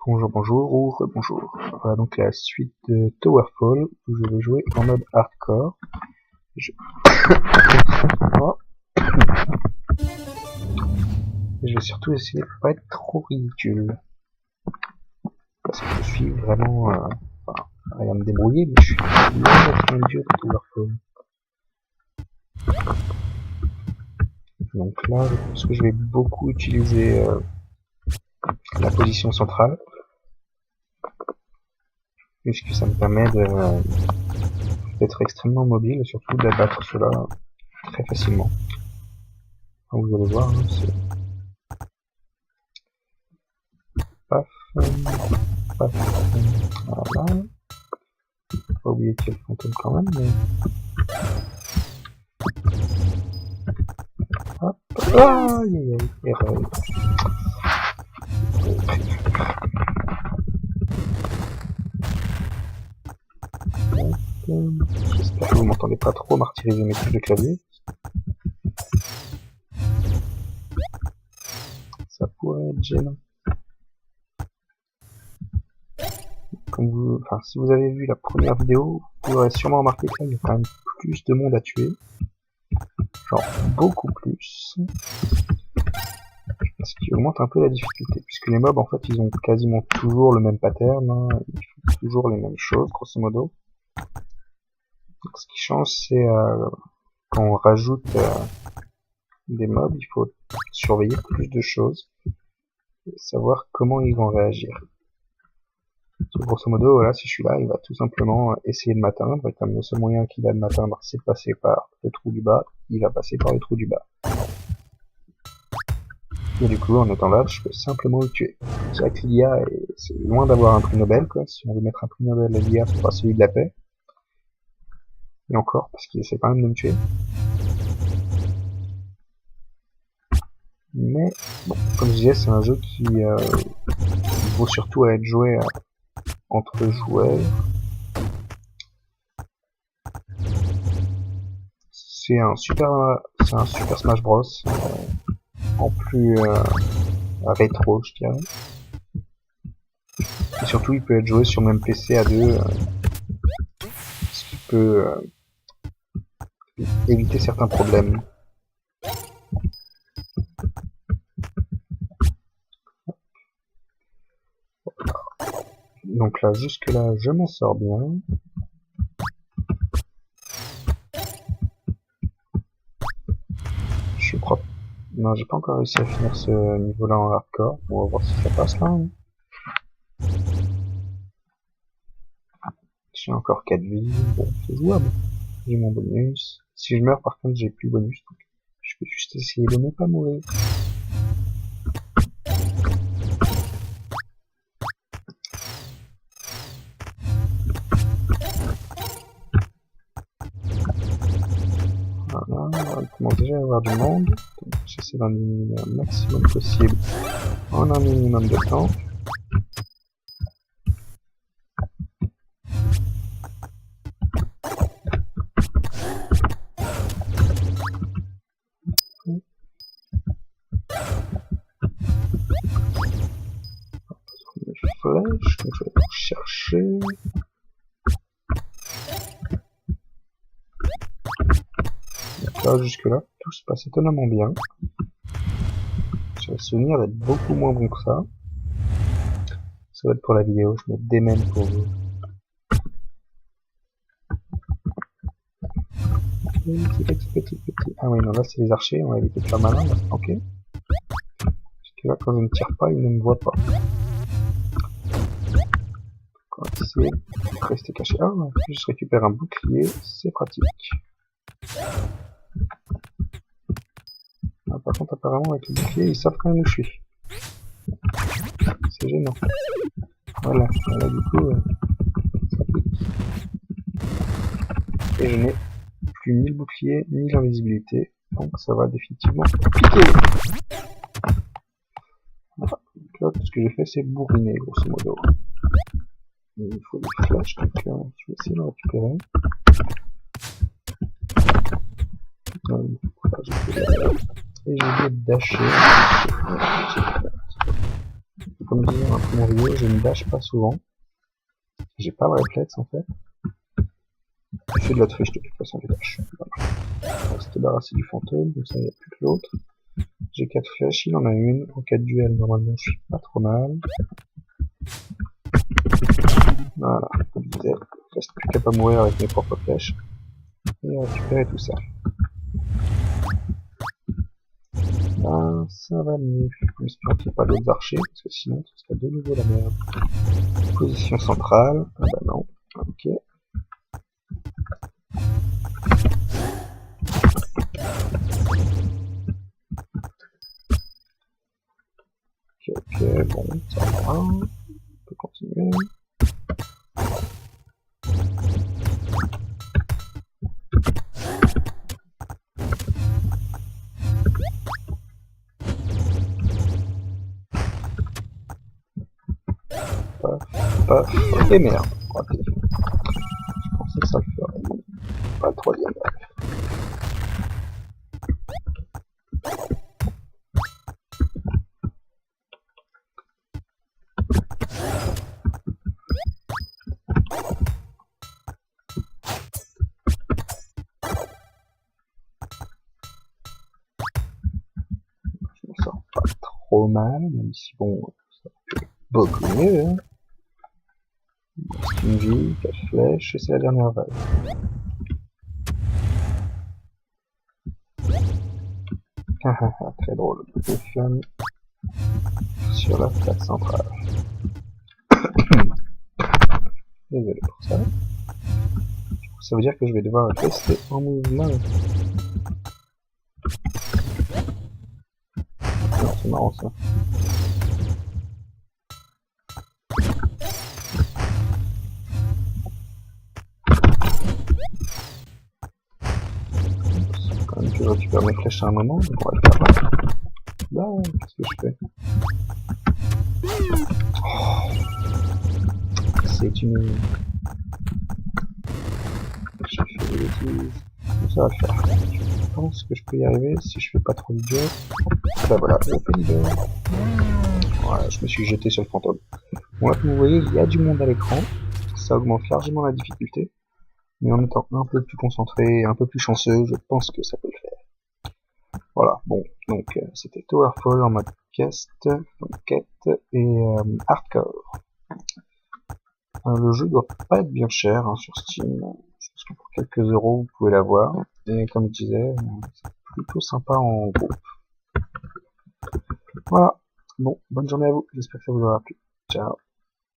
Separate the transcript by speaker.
Speaker 1: Bonjour, bonjour, ou rebonjour. Voilà donc la suite de Towerfall, où je vais jouer en mode hardcore. Je vais surtout essayer de pas être trop ridicule. Parce que je suis vraiment... rien à me débrouiller, mais je suis loin d'être un dieu de Towerfall. Donc là, je pense que je vais beaucoup utiliser la position centrale. Puisque ça me permet d'être extrêmement mobile et surtout d'abattre cela très facilement. Donc vous allez voir, hein, c'est... Paf, paf, voilà. Pas oublier qu'il y a le fantôme quand même, mais... Hop, aïe aïe aïe, erreur. J'espère que vous m'entendez pas trop martyriser mes touches de clavier. Ça pourrait être gênant. Comme vous, enfin, si vous avez vu la première vidéo, vous aurez sûrement remarqué qu'il y a quand même plus de monde à tuer. Genre, beaucoup plus. Ce qui augmente un peu la difficulté, puisque les mobs, en fait, ils ont quasiment toujours le même pattern, hein, ils font toujours les mêmes choses, grosso modo. Donc, ce qui change, c'est quand on rajoute des mobs, il faut surveiller plus de choses, et savoir comment ils vont réagir. Donc, grosso modo, voilà, si je suis là, il va tout simplement essayer de m'atteindre, et comme le seul moyen qu'il a de m'atteindre, c'est de passer par le trou du bas, il va passer par le trou du bas. Et du coup, en étant là, je peux simplement le tuer. C'est vrai que l'IA, c'est loin d'avoir un prix Nobel, quoi. Si on veut mettre un prix Nobel à l'IA, c'est pas celui de la paix. Et encore, parce qu'il essaie quand même de me tuer. Mais, bon, comme je disais, c'est un jeu qui vaut surtout à être joué entre joueurs. C'est un super Smash Bros. En plus rétro, je dirais. Et surtout, il peut être joué sur même PC à deux, ce qui peut éviter certains problèmes. Donc là, jusque là, je m'en sors bien. Je crois... Non, j'ai pas encore réussi à finir ce niveau-là en hardcore. On va voir si ça passe là. Hein. J'ai encore 4 vies. Bon, c'est jouable. J'ai mon bonus. Si je meurs, par contre, j'ai plus bonus. Donc je peux juste essayer de ne pas mourir. Voilà, on commence déjà à avoir du monde. J'essaie d'en éliminer un maximum possible en un minimum de temps. Flèche, donc je vais aller chercher. Donc là, jusque là, tout se passe étonnamment bien. J'ai le souvenir d'être beaucoup moins bon que ça. Ça va être pour la vidéo, je me démène pour vous. Petit. Ah oui, non, là c'est les archers, on va éviter de faire malin, là. Ok. Parce que là, quand je ne tire pas, ils ne me voient pas. On va essayer de rester caché. Ah, en plus, je récupère un bouclier, c'est pratique. Ah, par contre, apparemment, avec le bouclier, ils savent quand même où je suis. C'est gênant. Voilà, du coup, ça pique. Et je n'ai plus ni le bouclier, ni l'invisibilité. Donc, ça va définitivement piquer. Voilà. Donc là, tout ce que j'ai fait, c'est bourriner, grosso modo. Il faut des flèches, donc je vais essayer de le récupérer. Et je vais dasher. Comme comme je disais dans la première vidéo, je ne dash pas souvent. J'ai pas de réflexe en fait. Je fais de la triche de toute façon, les dash. Voilà. On va se débarrasser du fantôme, comme ça il n'y a plus que l'autre. J'ai 4 flèches, il en a une. En cas de duel, normalement je suis pas trop mal. Voilà, comme je disais, je reste plus qu'à pas mourir avec mes propres flèches. Et récupérer tout ça. Ben, ça va mieux. J'espère qu'il n'y a pas d'autres archers, parce que sinon ce serait de nouveau la merde. Position centrale. Ah bah non. Ok. Ok, bon, ça va. On peut continuer. Paf, paf. Et merde. Raté. Je pensais que ça le ferait. Bon, pas le troisième. Je m'en sors pas trop mal, même si bon, ça fait beaucoup mieux. Hein. Une vie, 4 flèches, et c'est la dernière vague. Très drôle. Des flammes sur la plaque centrale. Désolé pour ça. Du coup, ça veut dire que je vais devoir rester en mouvement. C'est marrant ça. Quand même que je récupère mes flèches à un moment, donc on va le faire là. Là, qu'est-ce que je fais? Oh, c'est une... J'ai fait des bêtises. Ça va le faire. Je pense que je peux y arriver si je fais pas trop d'idiot. Bah voilà, je fais l'idiot. Voilà, je me suis jeté sur le fantôme. Bon là, comme vous voyez, il y a du monde à l'écran. Ça augmente largement la difficulté. Mais en étant un peu plus concentré, un peu plus chanceux, je pense que ça peut le faire. Voilà, bon, donc c'était Towerfall en mode quête et hardcore. Le jeu doit pas être bien cher hein, sur Steam. Je pense que pour quelques euros vous pouvez l'avoir. Et comme je disais, c'est plutôt sympa en groupe. Voilà, bon, bonne journée à vous, j'espère que ça vous aura plu. Ciao.